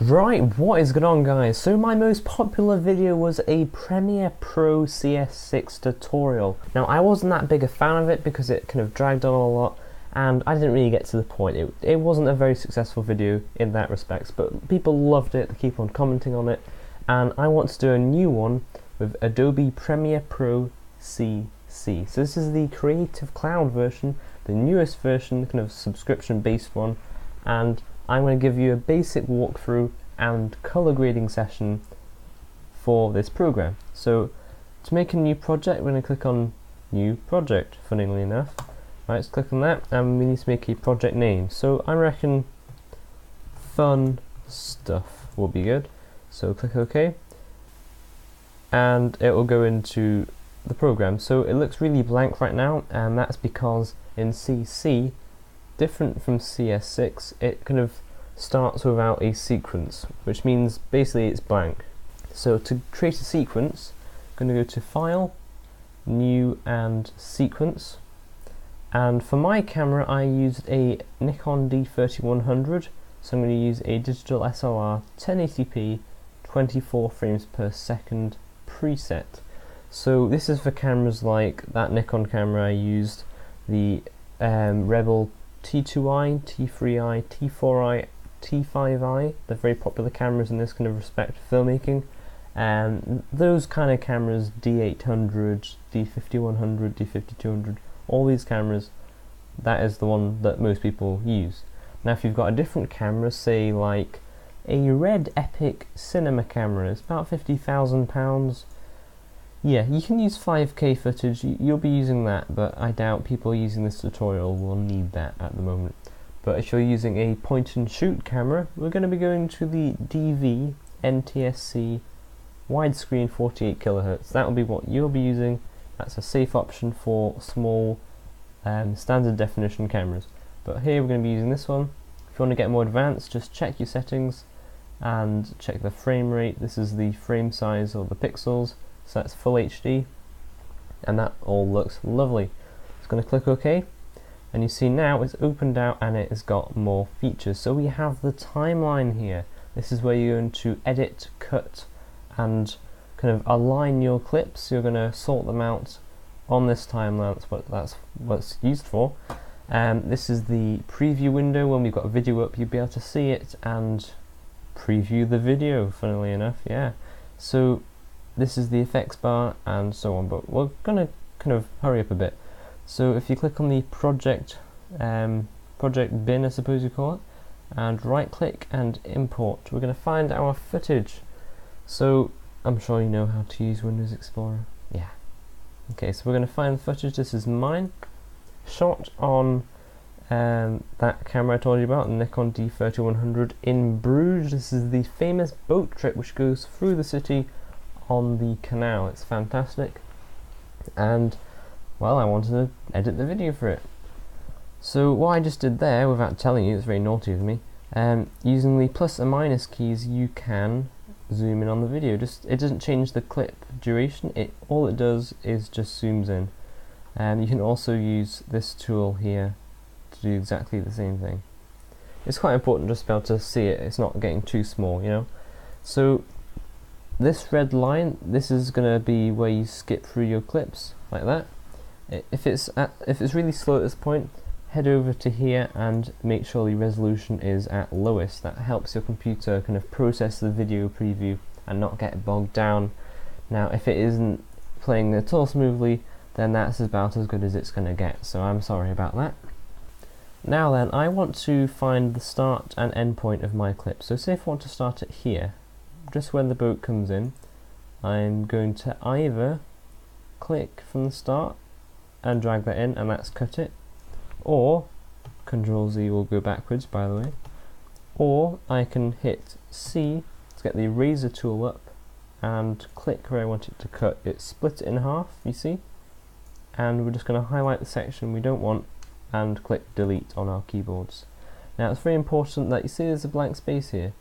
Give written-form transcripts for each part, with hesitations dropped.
Right, what is going on, guys? So my most popular video was a Premiere Pro CS6 tutorial. Now I wasn't that big a fan of it because it kind of dragged on a lot and I didn't really get to the point. It wasn't a very successful video in that respect, but people loved it, they keep on commenting on it, and I want to do a new one with Adobe Premiere Pro CC. So this is the Creative Cloud version, the newest version, the kind of subscription based one, and I'm going to give you a basic walkthrough and color grading session for this program. So to make a new project, we're going to click on New Project, funnily enough. Right, let's click on that, and we need to make a project name. So I reckon Fun Stuff will be good. So click OK, and it will go into the program. So it looks really blank right now, and that's because in CC, different from CS6, it kind of starts without a sequence, which means basically it's blank. So to create a sequence, I'm going to go to File, New and Sequence, and for my camera I used a Nikon D3100, so I'm going to use a digital SLR 1080p 24 frames per second preset. So this is for cameras like that Nikon camera I used, the Rebel T2i, T3i, T4i, T5i, they're very popular cameras in this kind of respect for filmmaking, and those kind of cameras, D800, D5100, D5200, all these cameras, that is the one that most people use. Now if you've got a different camera, say like a Red Epic cinema camera, it's about £50,000, yeah, you can use 5K footage, you'll be using that, but I doubt people using this tutorial will need that at the moment. But if you're using a point and shoot camera, we're going to be going to the DV NTSC widescreen 48 kHz. That will be what you'll be using. That's a safe option for small standard definition cameras. But here we're going to be using this one. If you want to get more advanced, just check your settings and check the frame rate. This is the frame size or the pixels. So that's full HD, and that all looks lovely. Just going to click OK, and you see now it's opened out and it has got more features. So we have the timeline here. This is where you're going to edit, cut, and kind of align your clips. You're going to sort them out on this timeline. That's what it's used for. This is the preview window. When we've got a video up, you'll be able to see it and preview the video, funnily enough, yeah. So this is the effects bar and so on, but we're going to kind of hurry up a bit. So if you click on the project bin, I suppose you call it, and right click and import, we're going to find our footage. So I'm sure you know how to use Windows Explorer. Yeah. Okay, so we're going to find the footage. This is mine, shot on that camera I told you about, the Nikon D3100 in Bruges. This is the famous boat trip which goes through the city on the canal. It's fantastic, and well, I wanted to edit the video for it. So what I just did there, without telling you, it's very naughty of me, using the plus and minus keys you can zoom in on the video. It doesn't change the clip duration, all it does is just zooms in. And you can also use this tool here to do exactly the same thing. It's quite important just to be able to see it, it's not getting too small, you know. So this red line, this is going to be where you skip through your clips, like that. If it's really slow at this point, head over to here and make sure the resolution is at lowest. That helps your computer kind of process the video preview and not get bogged down. Now if it isn't playing at all smoothly, then that's about as good as it's going to get, so I'm sorry about that. Now then, I want to find the start and end point of my clip. So say if I want to start it here, just when the boat comes in, I'm going to either click from the start and drag that in, and that's cut it, or Control Z will go backwards, by the way, or I can hit C to get the eraser tool up and click where I want it to cut. It splits it in half, you see, and we're just going to highlight the section we don't want and click delete on our keyboards. Now it's very important that you see there's a blank space here.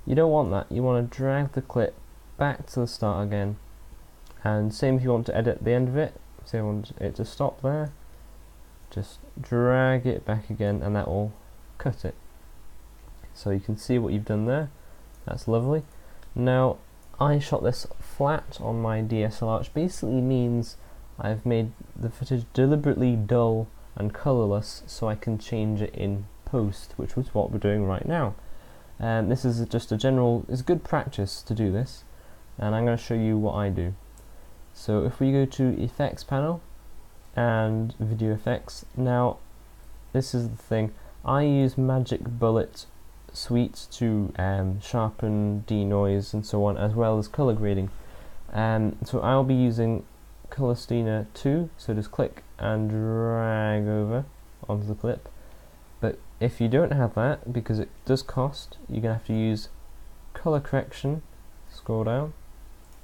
You don't want that. You want to drag the clip back to the start again, and same if you want to edit the end of it. Say I want it to stop there, just drag it back again and that will cut it. So you can see what you've done there. That's lovely. Now, I shot this flat on my DSLR, which basically means I've made the footage deliberately dull and colourless so I can change it in post, which was what we're doing right now. This is just a general, it's good practice to do this, and I'm going to show you what I do. So if we go to Effects panel and Video Effects, now this is the thing, I use Magic Bullet Suite to sharpen, denoise and so on, as well as colour grading. So I'll be using Color Steiner 2, so just click and drag over onto the clip. But if you don't have that, because it does cost, you're going to have to use Color Correction, scroll down,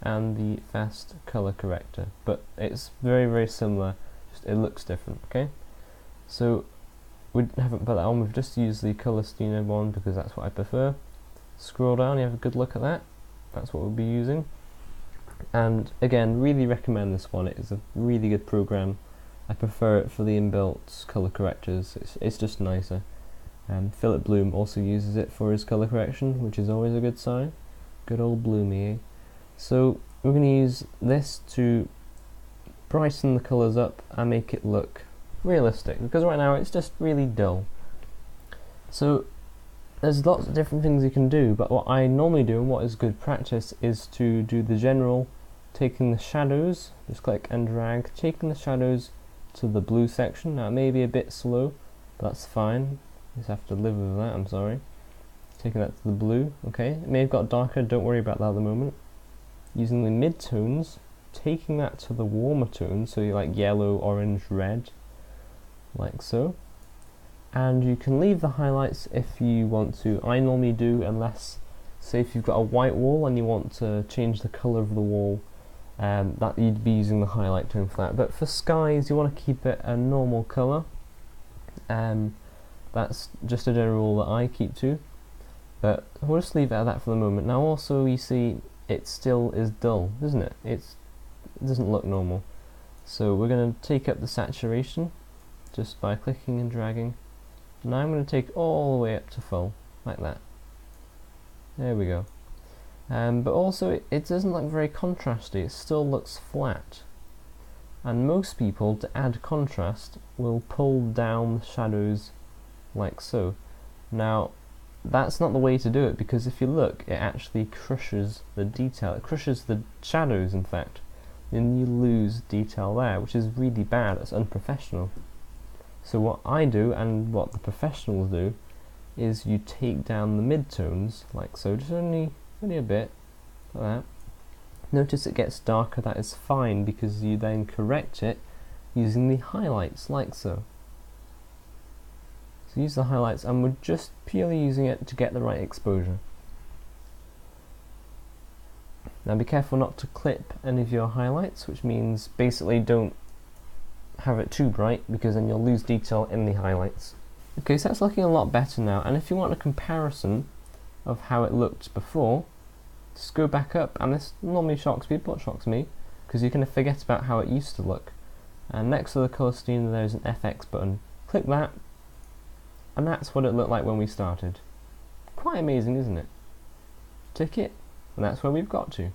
and the Fast Color Corrector. But it's very similar, just it looks different, okay? So we haven't put that on, we've just used the Color Steiner one because that's what I prefer. Scroll down, you have a good look at that, that's what we'll be using. And again, really recommend this one, it is a really good program. I prefer it for the inbuilt colour correctors, it's just nicer. Philip Bloom also uses it for his colour correction, which is always a good sign. Good old Bloomy, eh? So we're going to use this to brighten the colours up and make it look realistic, because right now it's just really dull. So there's lots of different things you can do, but what I normally do and what is good practice is to do the general, taking the shadows, just click and drag, taking the shadows to the blue section. Now it may be a bit slow, but that's fine, you just have to live with that, I'm sorry. Taking that to the blue, okay, it may have got darker, don't worry about that at the moment. Using the mid-tones, taking that to the warmer tones, so you like yellow, orange, red, like so. And you can leave the highlights if you want to. I normally do, unless, say if you've got a white wall and you want to change the colour of the wall, that you'd be using the highlight tone for that. But for skies, you want to keep it a normal colour. That's just a general rule that I keep to. But we'll just leave it at that for the moment. Now also, you see, it still is dull, isn't it? It doesn't look normal. So we're going to take up the saturation just by clicking and dragging. Now I'm going to take all the way up to full, like that. There we go. But also it doesn't look very contrasty, it still looks flat. And most people, to add contrast, will pull down the shadows like so. Now that's not the way to do it, because if you look, it actually crushes the detail, it crushes the shadows in fact, and you lose detail there, which is really bad, it's unprofessional. So what I do, and what the professionals do, is you take down the mid-tones, like so, just only a bit, like that. Notice it gets darker, that is fine, because you then correct it using the highlights, like so. So use the highlights, and we're just purely using it to get the right exposure. Now be careful not to clip any of your highlights, which means basically don't have it too bright, because then you'll lose detail in the highlights. Okay, so that's looking a lot better now, and if you want a comparison of how it looked before, just go back up, and this normally shocks people, it shocks me, because you're going to forget about how it used to look. And next to the Color Steiner there's an FX button. Click that, and that's what it looked like when we started. Quite amazing, isn't it? Tick it, and that's where we've got to.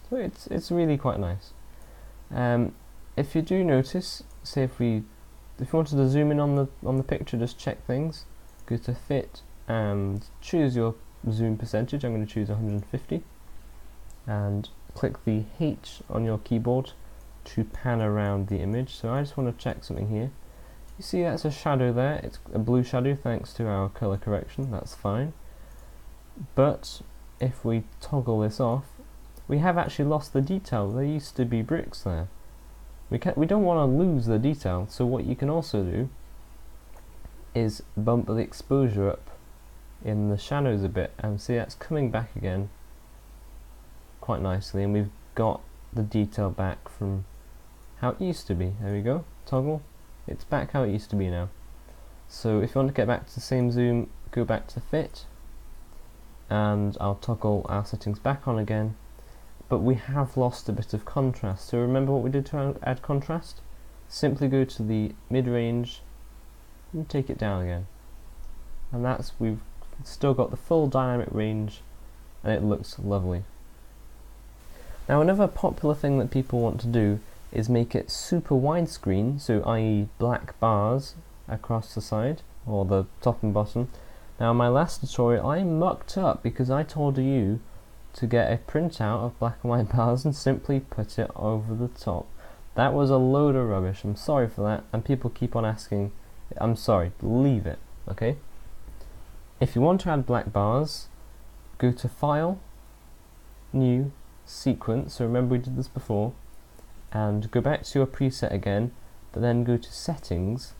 So it's really quite nice. If you do notice, say if you wanted to zoom in on the picture, just check things, go to fit and choose your zoom percentage. I'm going to choose 150 and click the H on your keyboard to pan around the image. So I just want to check something here. You see that's a shadow there, it's a blue shadow thanks to our color correction, that's fine. But if we toggle this off, we have actually lost the detail. There used to be bricks there. We don't want to lose the detail, so what you can also do is bump the exposure up in the shadows a bit, and see that's coming back again quite nicely, and we've got the detail back from how it used to be. There we go, toggle, it's back how it used to be now. So if you want to get back to the same zoom, go back to fit, and I'll toggle our settings back on again. But we have lost a bit of contrast, so remember what we did to add contrast? Simply go to the mid-range and take it down again. And we've still got the full dynamic range and it looks lovely. Now another popular thing that people want to do is make it super widescreen, so i.e. black bars across the side, or the top and bottom. Now in my last tutorial I mucked up because I told you to get a printout of black and white bars and simply put it over the top. That was a load of rubbish, I'm sorry for that, and people keep on asking. I'm sorry, leave it, okay? If you want to add black bars, go to File, New, Sequence, so remember we did this before, and go back to your preset again, but then go to Settings,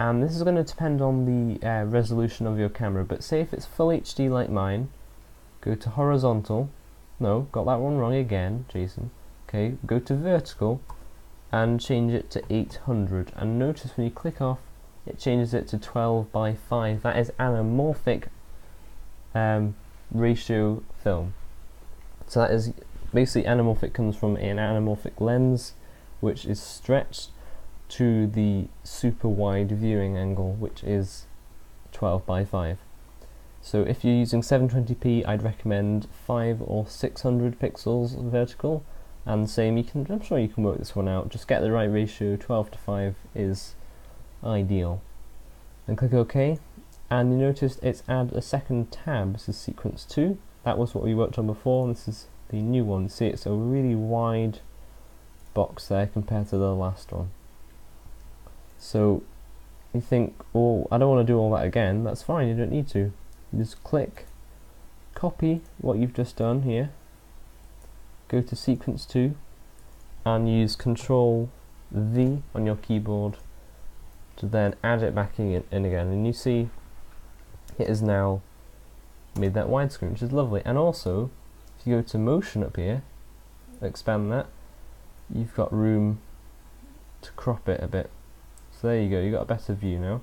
and this is going to depend on the resolution of your camera, but say if it's full HD like mine, go to Horizontal, no, got that one wrong again, Jason, okay, go to Vertical, and change it to 800, and notice when you click off, it changes it to 12 by 5, that is anamorphic ratio film. So that is basically anamorphic comes from an anamorphic lens which is stretched to the super wide viewing angle, which is 12 by 5. So if you're using 720p, I'd recommend 5 or 600 pixels vertical, and same, I'm sure you can work this one out, just get the right ratio. 12 to 5 is ideal. Then click OK, and you notice it's add a second tab. This is sequence 2. That was what we worked on before, and this is the new one. See, it's a really wide box there compared to the last one. So you think, oh, I don't want to do all that again. That's fine, you don't need to. You just click, copy what you've just done here, go to sequence 2, and use Control V on your keyboard to then add it back in again, and you see it is now made that widescreen, which is lovely. And also, if you go to motion up here, expand that, you've got room to crop it a bit. So there you go, you've got a better view now.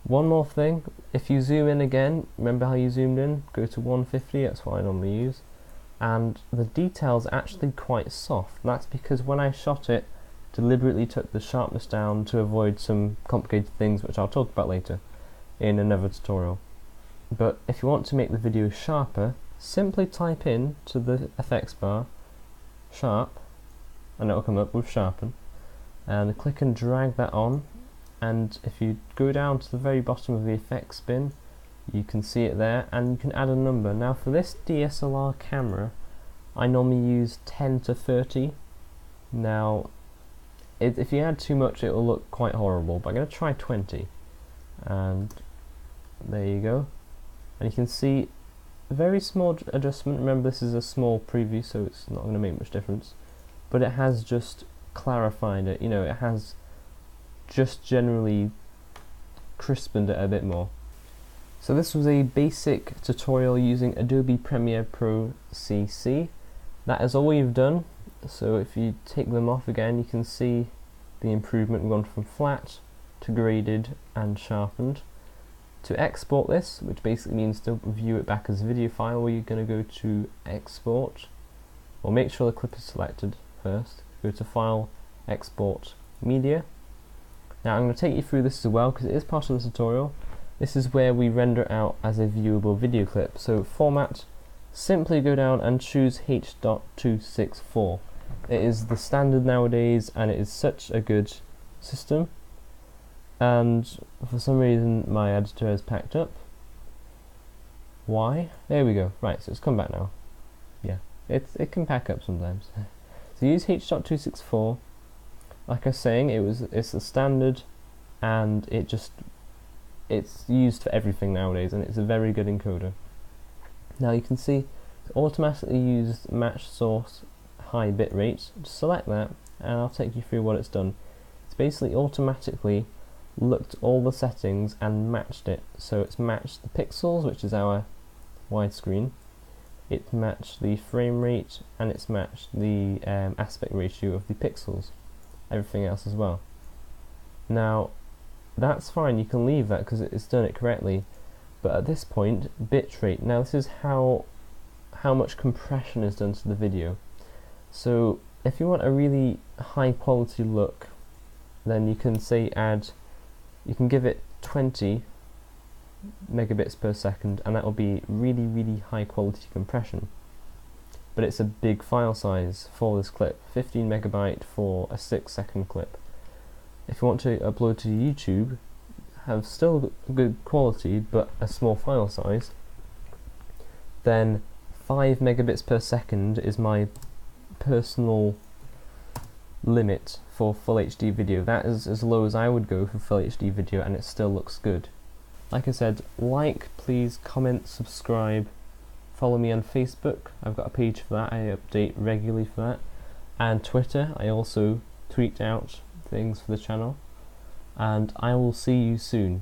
One more thing, if you zoom in again, remember how you zoomed in? Go to 150, that's what I normally use. And the detail's actually quite soft. That's because when I shot it, deliberately took the sharpness down to avoid some complicated things which I'll talk about later in another tutorial. But if you want to make the video sharper, simply type in to the effects bar sharp, and it'll come up with sharpen, and click and drag that on, and if you go down to the very bottom of the effects bin, you can see it there, and you can add a number. Now for this DSLR camera, I normally use 10 to 30. Now if you add too much, it will look quite horrible, but I'm going to try 20, and there you go. And you can see a very small adjustment. Remember, this is a small preview, so it's not going to make much difference, but it has just clarified it, you know, it has just generally crispened it a bit more. So this was a basic tutorial using Adobe Premiere Pro CC. That is all we've done. So if you take them off again, you can see the improvement. We've gone from flat to graded and sharpened. To export this, which basically means to view it back as a video file, where you're going to go to Export, or make sure the clip is selected first. Go to File, Export, Media. Now I'm going to take you through this as well because it is part of the tutorial. This is where we render out as a viewable video clip. So format, simply go down and choose H.264. It is the standard nowadays, and it is such a good system. And for some reason my editor has packed up. Why? There we go. Right, so it's come back now. Yeah, it can pack up sometimes. So use H.264. Like I was saying, it's the standard, and it's used for everything nowadays, and it's a very good encoder. Now you can see it's automatically used match source high bit rate. Just select that, and I'll take you through what it's done. It's basically automatically looked at all the settings and matched it. So it's matched the pixels, which is our widescreen, it's matched the frame rate, and it's matched the aspect ratio of the pixels, everything else as well. Now that's fine, you can leave that because it's done it correctly, but at this point, bitrate. Now this is how much compression is done to the video. So if you want a really high quality look, then you can say you can give it 20 megabits per second, and that will be really high quality compression. But it's a big file size for this clip, 15 megabyte for a 6-second clip. If you want to upload to YouTube, have still good quality but a small file size, then 5 megabits per second is my personal limit for full HD video. That is as low as I would go for full HD video, and it still looks good. Like I said, please, comment, subscribe, follow me on Facebook. I've got a page for that, I update regularly for that, and Twitter. I also tweet out things for the channel, and I will see you soon.